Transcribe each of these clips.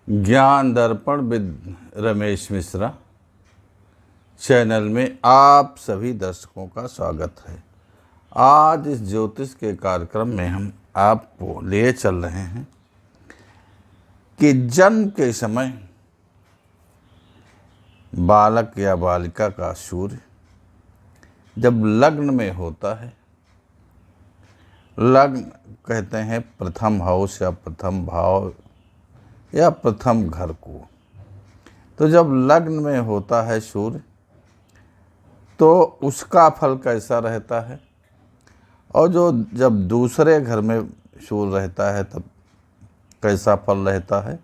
ज्ञान दर्पण with Ramesh Mishra channel में आप सभी दर्शकों का स्वागत है। आज इस ज्योतिष के कार्यक्रम में हम आपको लिए चल रहे हैं कि जन्म के समय बालक या बालिका का सूर्य जब लग्न में होता है, लग्न कहते हैं प्रथम हाउस या प्रथम भाव या प्रथम घर को, तो जब लग्न में होता है सूर्य तो उसका फल कैसा रहता है, और जब दूसरे घर में सूर्य रहता है तब कैसा फल रहता है।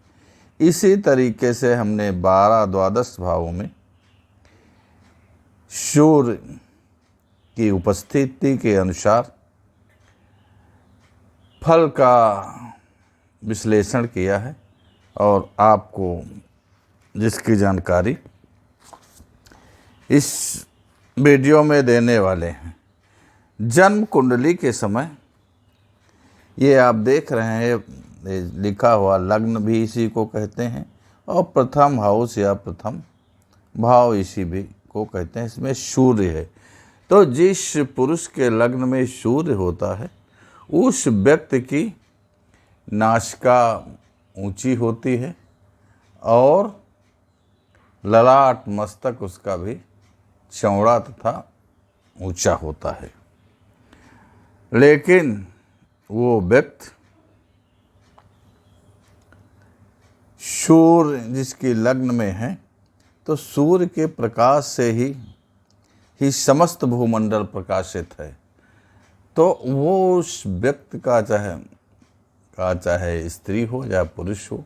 इसी तरीके से हमने 12-द्वादश भावों में सूर्य की उपस्थिति के अनुसार फल का विश्लेषण किया है और आपको जिसकी जानकारी इस वीडियो में देने वाले हैं। जन्म कुंडली के समय ये आप देख रहे हैं लिखा हुआ, लग्न भी इसी को कहते हैं और प्रथम हाउस या प्रथम भाव इसी भी को कहते हैं। इसमें सूर्य है, तो जिस पुरुष के लग्न में सूर्य होता है उस व्यक्ति की नासिका ऊंची होती है और ललाट मस्तक उसका भी चौड़ा तथा ऊंचा होता है। लेकिन वो व्यक्ति सूर्य जिसकी लग्न में है तो सूर्य के प्रकाश से ही समस्त भूमंडल प्रकाशित है, तो वो उस व्यक्ति का चाहे स्त्री हो या पुरुष हो,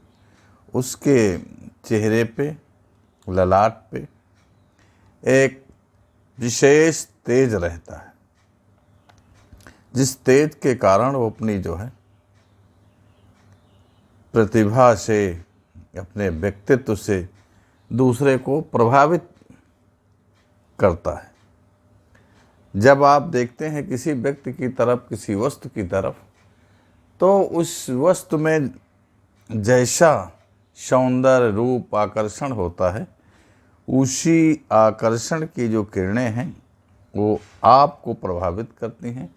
उसके चेहरे पे ललाट पे एक विशेष तेज रहता है, जिस तेज के कारण वो अपनी प्रतिभा से, अपने व्यक्तित्व से दूसरे को प्रभावित करता है। जब आप देखते हैं किसी व्यक्ति की तरफ, किसी वस्तु की तरफ, तो उस वस्तु में जैसा सौंदर्य रूप आकर्षण होता है, उसी आकर्षण की जो किरणें हैं वो आपको प्रभावित करती हैं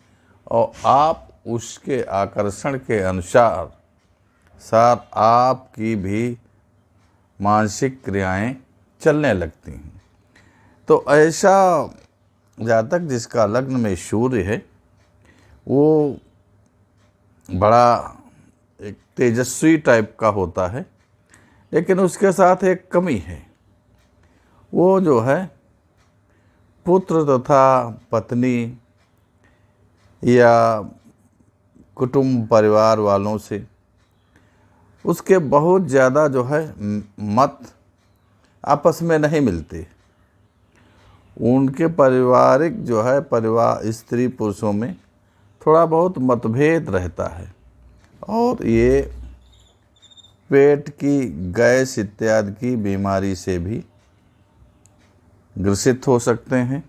और आप उसके आकर्षण के अनुसार आपकी भी मानसिक क्रियाएं चलने लगती हैं। तो ऐसा जातक जिसका लग्न में सूर्य है वो बड़ा एक तेजस्वी टाइप का होता है, लेकिन उसके साथ एक कमी है। वो पुत्र तथा पत्नी या कुटुंब परिवार वालों से उसके बहुत ज़्यादा मत आपस में नहीं मिलते। उनके पारिवारिक परिवार स्त्री पुरुषों में थोड़ा बहुत मतभेद रहता है और ये पेट की गैस इत्यादि की बीमारी से भी ग्रसित हो सकते हैं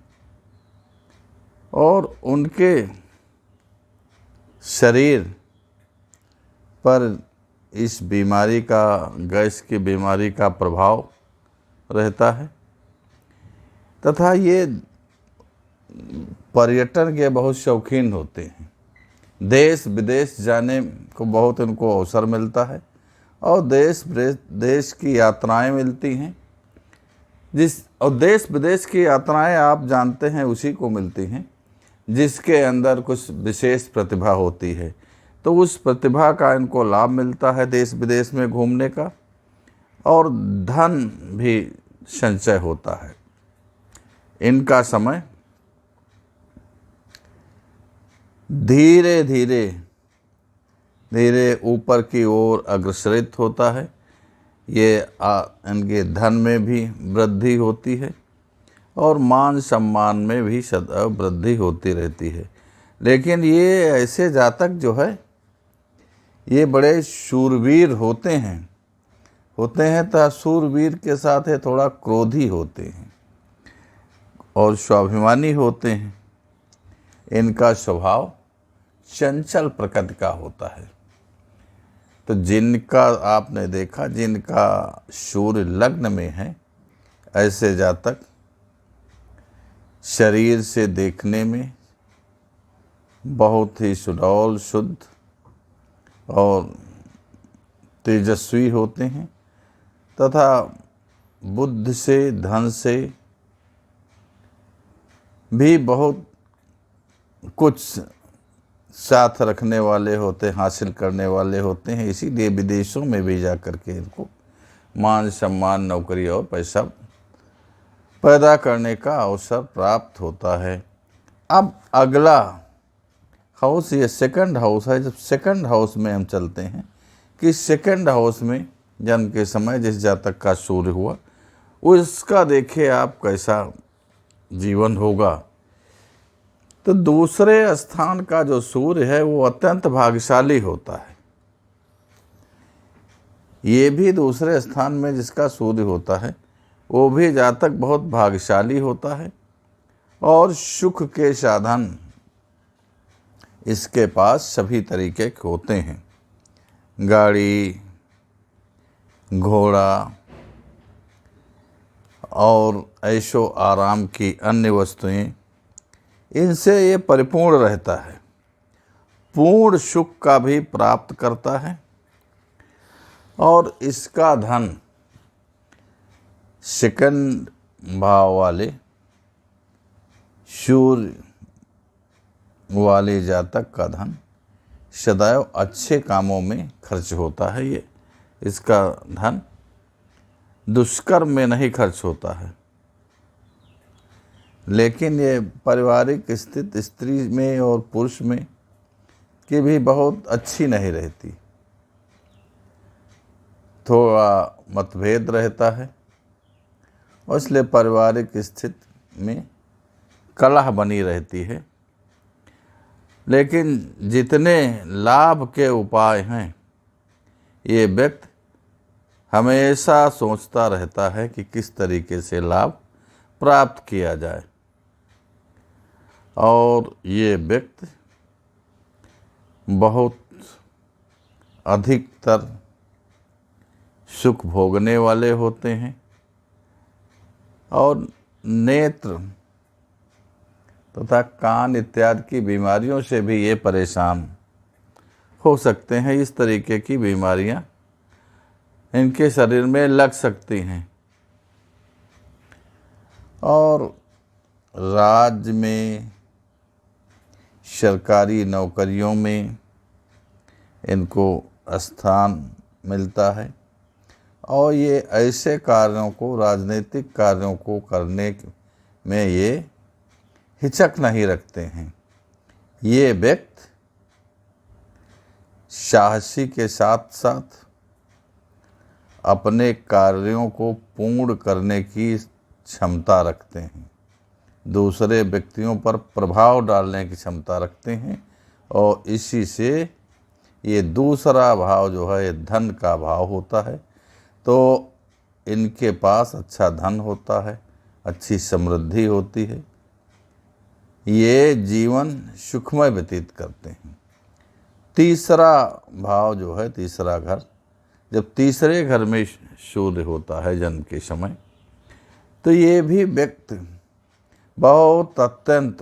और उनके शरीर पर इस बीमारी का, गैस की बीमारी का प्रभाव रहता है। तथा ये पर्यटन के बहुत शौकीन होते हैं, देश विदेश जाने को बहुत उनको अवसर मिलता है और देश की यात्राएं मिलती हैं। और देश विदेश की यात्राएं आप जानते हैं उसी को मिलती हैं जिसके अंदर कुछ विशेष प्रतिभा होती है, तो उस प्रतिभा का इनको लाभ मिलता है देश विदेश में घूमने का, और धन भी संचय होता है। इनका समय धीरे धीरे ऊपर की ओर अग्रसरित होता है। ये इनके धन में भी वृद्धि होती है और मान सम्मान में भी सदैव वृद्धि होती रहती है। लेकिन ये ऐसे जातक ये बड़े शूरवीर होते हैं तो शूरवीर के साथ थोड़ा क्रोधी होते हैं और स्वाभिमानी होते हैं। इनका स्वभाव चंचल प्रकृति का होता है। तो जिनका आपने देखा, जिनका सूर्य लग्न में है, ऐसे जातक शरीर से देखने में बहुत ही सुडौल, शुद्ध और तेजस्वी होते हैं तथा बुद्धि से, धन से भी बहुत कुछ साथ रखने वाले होते, हासिल करने वाले होते हैं। इसीलिए विदेशों में भी जा कर के इनको मान सम्मान, नौकरी और पैसा पैदा करने का अवसर प्राप्त होता है। अब अगला हाउस, ये सेकंड हाउस है। जब सेकंड हाउस में हम चलते हैं कि सेकंड हाउस में जन्म के समय जिस जातक का सूर्य हुआ, उसका देखिए आप कैसा जीवन होगा। तो दूसरे स्थान का जो सूर्य है वो अत्यंत भाग्यशाली होता है। ये भी दूसरे स्थान में जिसका सूर्य होता है वो भी जातक बहुत भाग्यशाली होता है और सुख के साधन इसके पास सभी तरीके के होते हैं। गाड़ी, घोड़ा और ऐशो आराम की अन्य वस्तुएं, इनसे ये परिपूर्ण रहता है। पूर्ण सुख का भी प्राप्त करता है और इसका धन सेकंड भाव वाले सूर्य वाले जातक का धन सदैव अच्छे कामों में खर्च होता है। ये इसका धन दुष्कर्म में नहीं खर्च होता है, लेकिन ये पारिवारिक स्थिति स्त्री में और पुरुष में की भी बहुत अच्छी नहीं रहती। थोड़ा मतभेद रहता है और इसलिए पारिवारिक स्थिति में कलह बनी रहती है। लेकिन जितने लाभ के उपाय हैं, ये व्यक्ति हमेशा सोचता रहता है कि किस तरीके से लाभ प्राप्त किया जाए, और ये व्यक्ति बहुत अधिकतर सुख भोगने वाले होते हैं और नेत्र तथा कान इत्यादि की बीमारियों से भी ये परेशान हो सकते हैं। इस तरीके की बीमारियां इनके शरीर में लग सकती हैं। और राज्य में, सरकारी नौकरियों में इनको स्थान मिलता है और ये ऐसे कार्यों को, राजनीतिक कार्यों को करने में ये हिचक नहीं रखते हैं। ये व्यक्ति साहसी के साथ साथ अपने कार्यों को पूर्ण करने की क्षमता रखते हैं, दूसरे व्यक्तियों पर प्रभाव डालने की क्षमता रखते हैं, और इसी से ये दूसरा भाव जो है ये धन का भाव होता है। तो इनके पास अच्छा धन होता है, अच्छी समृद्धि होती है, ये जीवन सुखमय व्यतीत करते हैं। तीसरा भाव जो है, तीसरा घर, जब तीसरे घर में सूर्य होता है जन्म के समय, तो ये भी व्यक्ति बहुत अत्यंत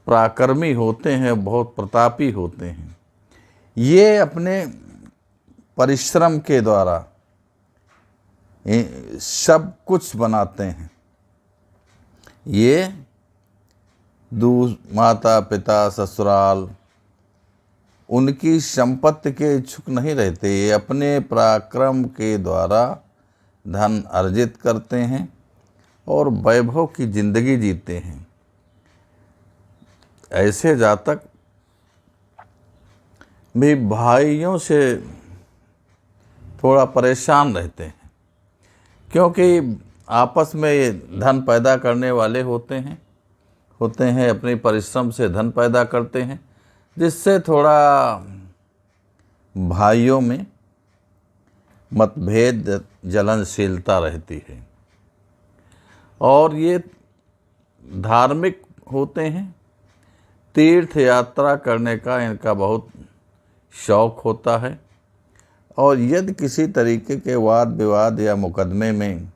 पराक्रमी होते हैं, बहुत प्रतापी होते हैं। ये अपने परिश्रम के द्वारा सब कुछ बनाते हैं। ये माता पिता, ससुराल, उनकी संपत्ति के इच्छुक नहीं रहते। ये अपने पराक्रम के द्वारा धन अर्जित करते हैं और वैभव की जिंदगी जीते हैं। ऐसे जातक भी भाइयों से थोड़ा परेशान रहते हैं, क्योंकि आपस में ये धन पैदा करने वाले होते हैं, अपने परिश्रम से धन पैदा करते हैं, जिससे थोड़ा भाइयों में मतभेद, जलनशीलता रहती है। और ये धार्मिक होते हैं, तीर्थ यात्रा करने का इनका बहुत शौक होता है। और यदि किसी तरीके के वाद विवाद या मुकदमे में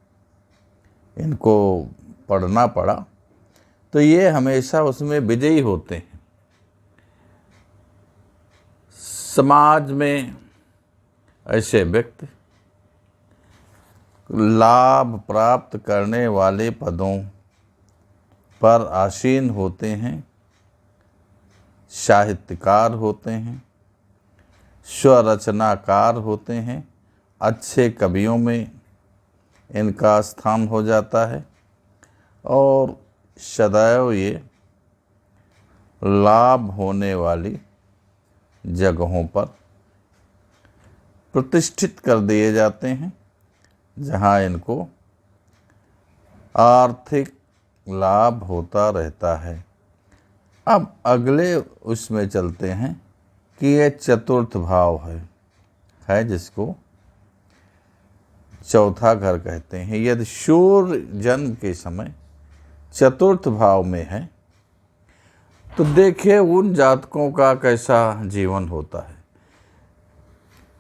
इनको पढ़ना पड़ा तो ये हमेशा उसमें विजयी होते हैं। समाज में ऐसे व्यक्ति लाभ प्राप्त करने वाले पदों पर आसीन होते हैं, साहित्यकार होते हैं, स्वरचनाकार होते हैं, अच्छे कवियों में इनका स्थान हो जाता है और सदैव ये लाभ होने वाली जगहों पर प्रतिष्ठित कर दिए जाते हैं, जहाँ इनको आर्थिक लाभ होता रहता है। अब अगले उसमें चलते हैं कि ये चतुर्थ भाव है जिसको चौथा घर कहते हैं। यदि सूर्य जन्म के समय चतुर्थ भाव में है तो देखिए उन जातकों का कैसा जीवन होता है।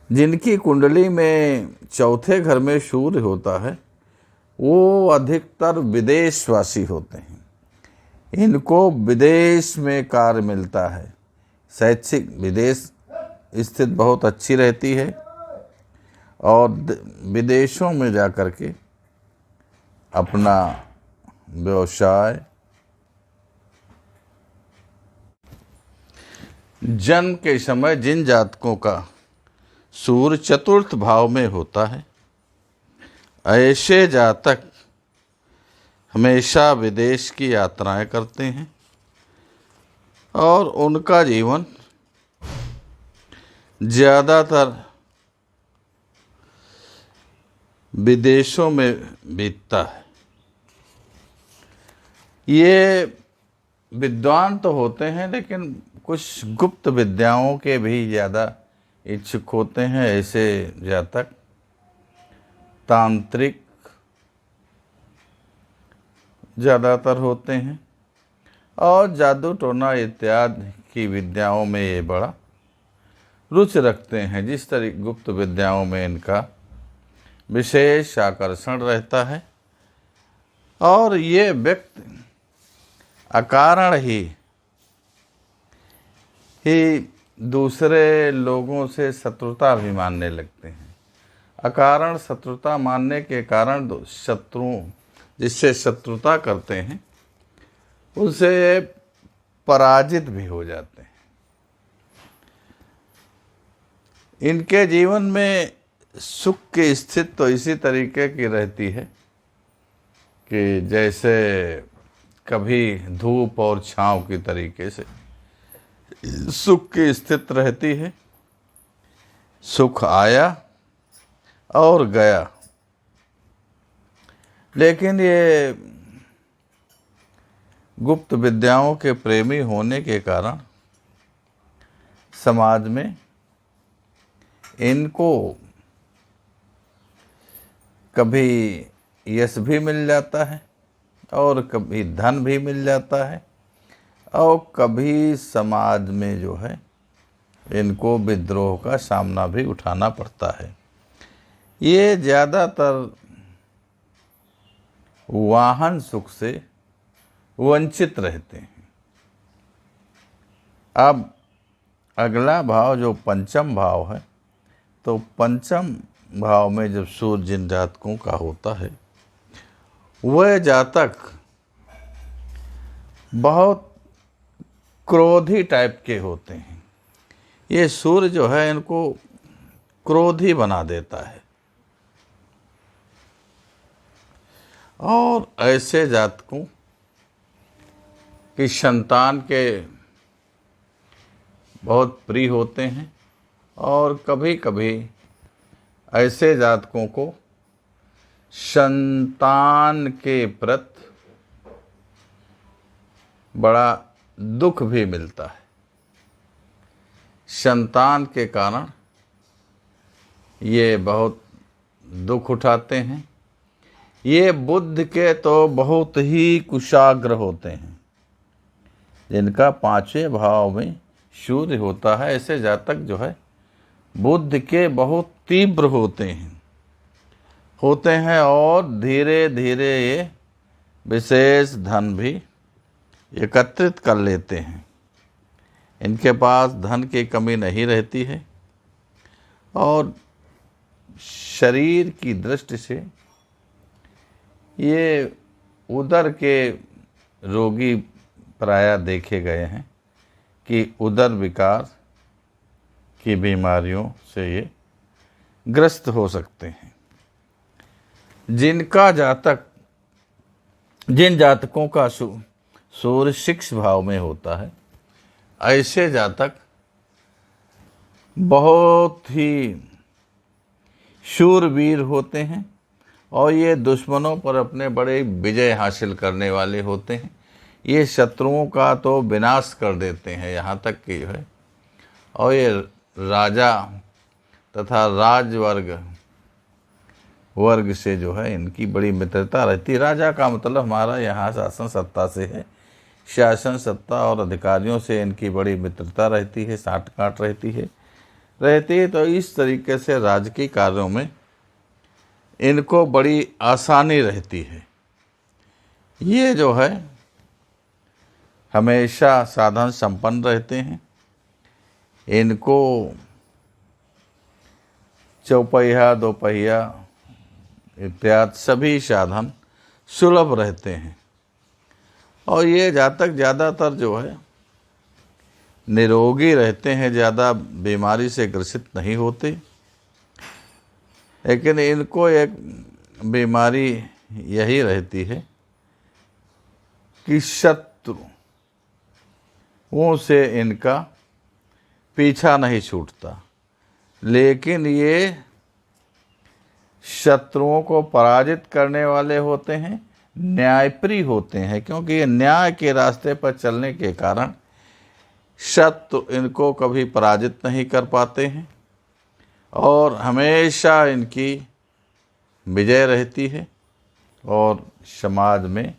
जिनकी कुंडली में चौथे घर में सूर्य होता है वो अधिकतर विदेशवासी होते हैं। इनको विदेश में कार्य मिलता है, शैक्षिक विदेश स्थित बहुत अच्छी रहती है और विदेशों में जा कर के अपना व्यवसाय जन्म के समय जिन जातकों का सूर्य चतुर्थ भाव में होता है ऐसे जातक हमेशा विदेश की यात्राएं करते हैं और उनका जीवन ज़्यादातर विदेशों में बीतता है। ये विद्वान तो होते हैं लेकिन कुछ गुप्त विद्याओं के भी ज़्यादा इच्छुक होते हैं। ऐसे जातक तांत्रिक ज़्यादातर होते हैं और जादू टोना इत्यादि की विद्याओं में ये बड़ा रुचि रखते हैं। जिस तरह गुप्त विद्याओं में इनका विशेष आकर्षण रहता है और ये व्यक्ति अकारण ही दूसरे लोगों से शत्रुता भी मानने लगते हैं। अकारण शत्रुता मानने के कारण शत्रुओं जिससे शत्रुता करते हैं उनसे पराजित भी हो जाते हैं। इनके जीवन में सुख की स्थिति तो इसी तरीके की रहती है कि जैसे कभी धूप और छांव की तरीके से सुख की स्थिति रहती है। सुख आया और गया, लेकिन ये गुप्त विद्याओं के प्रेमी होने के कारण समाज में इनको कभी यश भी मिल जाता है और कभी धन भी मिल जाता है और कभी समाज में जो है इनको विद्रोह का सामना भी उठाना पड़ता है। ये ज़्यादातर वाहन सुख से वंचित रहते हैं। अब अगला भाव जो पंचम भाव है, तो पंचम भाव में जब सूर्य जिन जातकों का होता है वह जातक बहुत क्रोधी टाइप के होते हैं। ये सूर्य जो है इनको क्रोधी बना देता है और ऐसे जातकों की संतान के बहुत प्रिय होते हैं और कभी कभी ऐसे जातकों को संतान के प्रति बड़ा दुख भी मिलता है। संतान के कारण ये बहुत दुख उठाते हैं। ये बुद्ध के तो बहुत ही कुशाग्र होते हैं। जिनका पांचवें भाव में सूर्य होता है ऐसे जातक जो है बुद्धि के बहुत तीव्र होते हैं और धीरे धीरे ये विशेष धन भी एकत्रित कर लेते हैं। इनके पास धन की कमी नहीं रहती है और शरीर की दृष्टि से ये उदर के रोगी प्रायः देखे गए हैं कि उदर विकार की बीमारियों से ये ग्रस्त हो सकते हैं। जिन जातकों का सूर्य 6 भाव में होता है, ऐसे जातक बहुत ही शूरवीर होते हैं और ये दुश्मनों पर अपने बड़े विजय हासिल करने वाले होते हैं। ये शत्रुओं का तो विनाश कर देते हैं, यहाँ तक कि जो है, और ये राजा तथा वर्ग से जो है इनकी बड़ी मित्रता रहती है। राजा का मतलब हमारा यहाँ शासन सत्ता से है। शासन सत्ता और अधिकारियों से इनकी बड़ी मित्रता रहती है, साठ गांठ रहती है। तो इस तरीके से राजकीय कार्यों में इनको बड़ी आसानी रहती है। ये जो है हमेशा साधन संपन्न रहते हैं। इनको चौपहिया, दोपहिया इत्यादि सभी साधन सुलभ रहते हैं और ये जातक ज़्यादातर जो है निरोगी रहते हैं, ज़्यादा बीमारी से ग्रसित नहीं होते। लेकिन इनको एक बीमारी यही रहती है कि शत्रुओं से इनका पीछा नहीं छूटता। लेकिन ये शत्रुओं को पराजित करने वाले होते हैं, न्यायप्रिय होते हैं, क्योंकि ये न्याय के रास्ते पर चलने के कारण शत्रु इनको कभी पराजित नहीं कर पाते हैं और हमेशा इनकी विजय रहती है और समाज में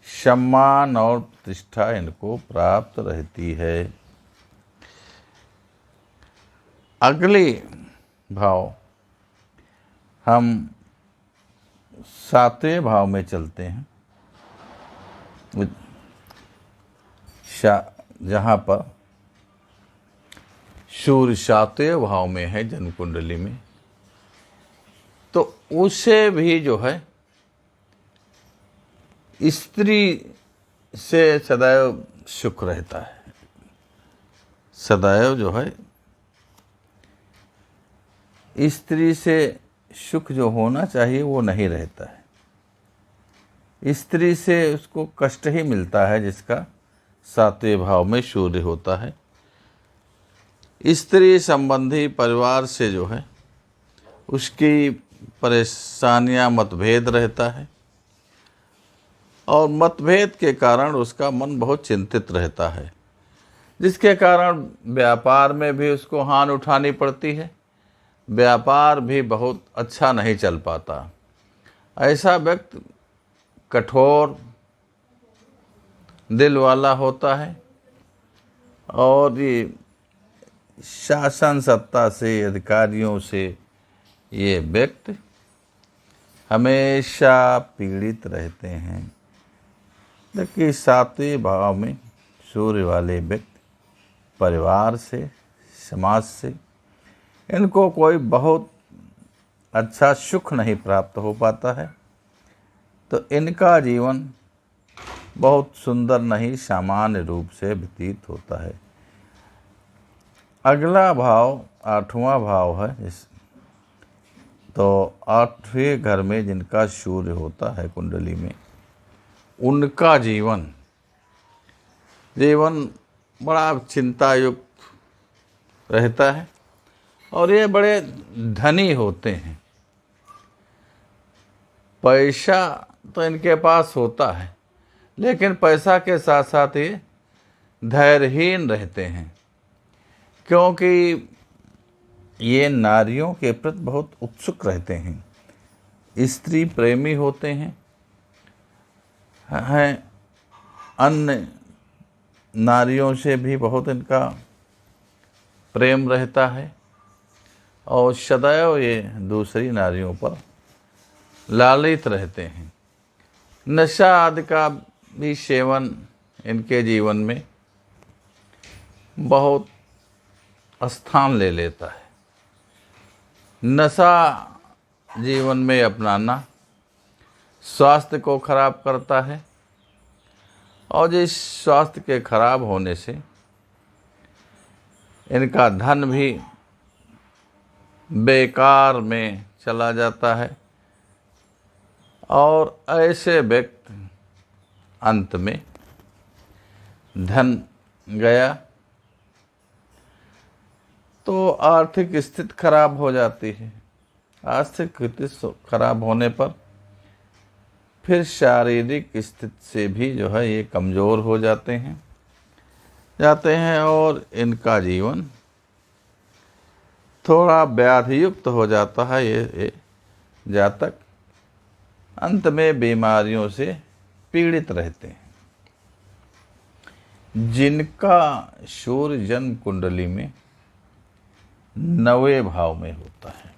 सम्मान और प्रतिष्ठा इनको प्राप्त रहती है। अगले भाव हम 7वें भाव में चलते हैं, जहाँ पर सूर्य 7वें भाव में है जन्म कुंडली में, तो उसे भी जो है स्त्री से सदैव सुख रहता है। सदैव जो है स्त्री से सुख जो होना चाहिए वो नहीं रहता है। स्त्री से उसको कष्ट ही मिलता है जिसका 7वें भाव में सूर्य होता है। स्त्री संबंधी परिवार से जो है उसकी परेशानियां, मतभेद रहता है और मतभेद के कारण उसका मन बहुत चिंतित रहता है, जिसके कारण व्यापार में भी उसको हानि उठानी पड़ती है। व्यापार भी बहुत अच्छा नहीं चल पाता। ऐसा व्यक्ति कठोर दिल वाला होता है और ये शासन सत्ता से, अधिकारियों से ये व्यक्ति हमेशा पीड़ित रहते हैं। देखिए 7वें भाव में सूर्य वाले व्यक्ति परिवार से, समाज से इनको कोई बहुत अच्छा सुख नहीं प्राप्त हो पाता है, तो इनका जीवन बहुत सुंदर नहीं, सामान्य रूप से व्यतीत होता है। अगला भाव 8वां भाव है। तो 8वें घर में जिनका सूर्य होता है कुंडली में, उनका जीवन बड़ा चिंतायुक्त रहता है और ये बड़े धनी होते हैं। पैसा तो इनके पास होता है, लेकिन पैसा के साथ साथ ये धैर्यहीन रहते हैं, क्योंकि ये नारियों के प्रति बहुत उत्सुक रहते हैं। स्त्री प्रेमी होते हैं अन्य नारियों से भी बहुत इनका प्रेम रहता है और सदैव ये दूसरी नारियों पर लालित रहते हैं। नशा आदि का भी सेवन इनके जीवन में बहुत स्थान ले लेता है। नशा जीवन में अपनाना स्वास्थ्य को खराब करता है और इस स्वास्थ्य के खराब होने से इनका धन भी बेकार में चला जाता है और ऐसे व्यक्ति अंत में धन गया तो आर्थिक स्थिति खराब हो जाती है। आर्थिक स्थिति खराब होने पर फिर शारीरिक स्थिति से भी जो है ये कमज़ोर हो जाते हैं और इनका जीवन थोड़ा व्याधियुक्त हो जाता है। ये जातक अंत में बीमारियों से पीड़ित रहते हैं। जिनका सूर्य जन्म कुंडली में 9वें भाव में होता है,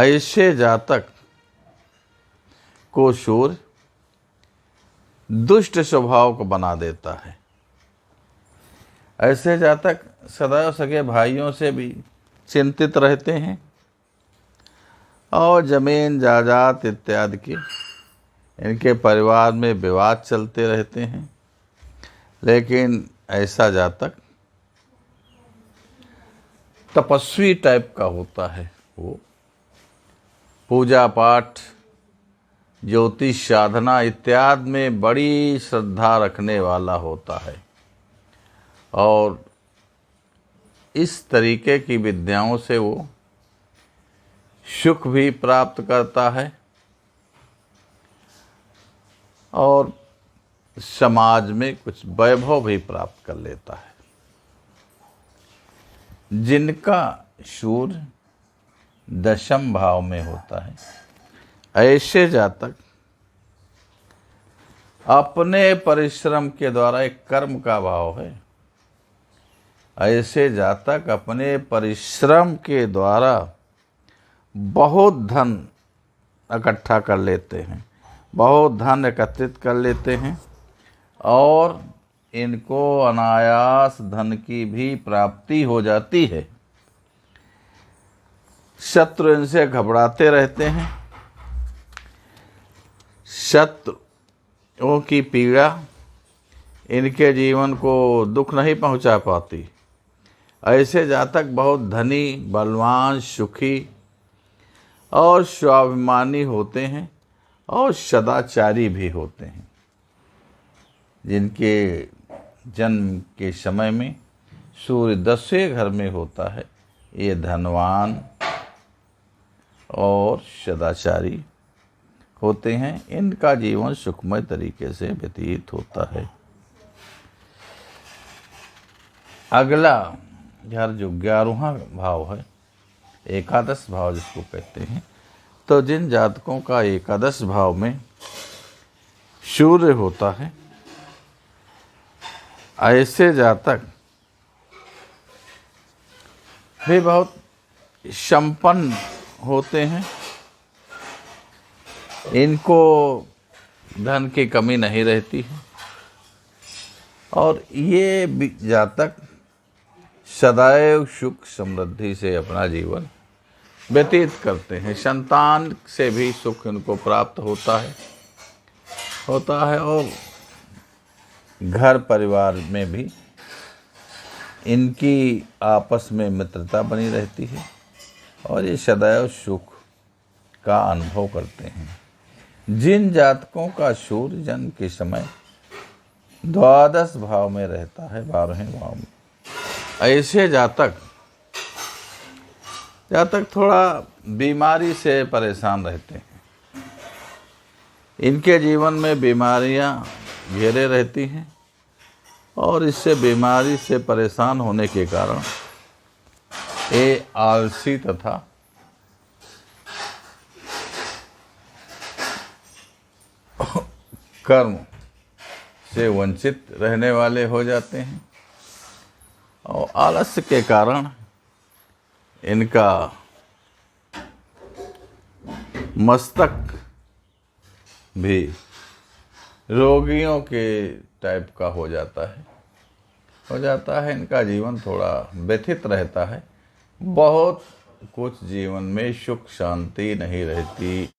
ऐसे जातक को सूर्य दुष्ट स्वभाव को बना देता है। ऐसे जातक सदैव सगे भाइयों से भी चिंतित रहते हैं और जमीन जायदाद इत्यादि के इनके परिवार में विवाद चलते रहते हैं। लेकिन ऐसा जातक तपस्वी टाइप का होता है। वो पूजा पाठ, ज्योतिष साधना इत्यादि में बड़ी श्रद्धा रखने वाला होता है और इस तरीके की विद्याओं से वो सुख भी प्राप्त करता है और समाज में कुछ वैभव भी प्राप्त कर लेता है। जिनका सूर्य 10वें भाव में होता है, ऐसे जातक अपने परिश्रम के द्वारा, एक कर्म का भाव है, ऐसे जातक अपने परिश्रम के द्वारा बहुत धन इकट्ठा कर लेते हैं, बहुत धन एकत्रित कर लेते हैं और इनको अनायास धन की भी प्राप्ति हो जाती है। शत्रु इनसे घबराते रहते हैं। शत्रुओं की पीड़ा इनके जीवन को दुख नहीं पहुंचा पाती। ऐसे जातक बहुत धनी, बलवान, सुखी और स्वाभिमानी होते हैं और सदाचारी भी होते हैं। जिनके जन्म के समय में सूर्य 10वें घर में होता है, ये धनवान और सदाचारी होते हैं। इनका जीवन सुखमय तरीके से व्यतीत होता है। अगला घर जो 11वां भाव है, एकादश भाव जिसको कहते हैं, तो जिन जातकों का एकादश भाव में सूर्य होता है, ऐसे जातक भी बहुत संपन्न होते हैं। इनको धन की कमी नहीं रहती है और ये जातक सदैव सुख समृद्धि से अपना जीवन व्यतीत करते हैं। संतान से भी सुख इनको प्राप्त होता है और घर परिवार में भी इनकी आपस में मित्रता बनी रहती है और ये सदैव सुख का अनुभव करते हैं। जिन जातकों का सूर्य जन्म के समय 12 भाव में रहता है, 12वें भाव में, ऐसे जातक थोड़ा बीमारी से परेशान रहते हैं। इनके जीवन में बीमारियां घेरे रहती हैं और इससे बीमारी से परेशान होने के कारण ये आलसी तथा कर्म से वंचित रहने वाले हो जाते हैं और आलस्य के कारण इनका मस्तक भी रोगियों के टाइप का हो जाता है। इनका जीवन थोड़ा व्यथित रहता है। बहुत कुछ जीवन में सुख शांति नहीं रहती।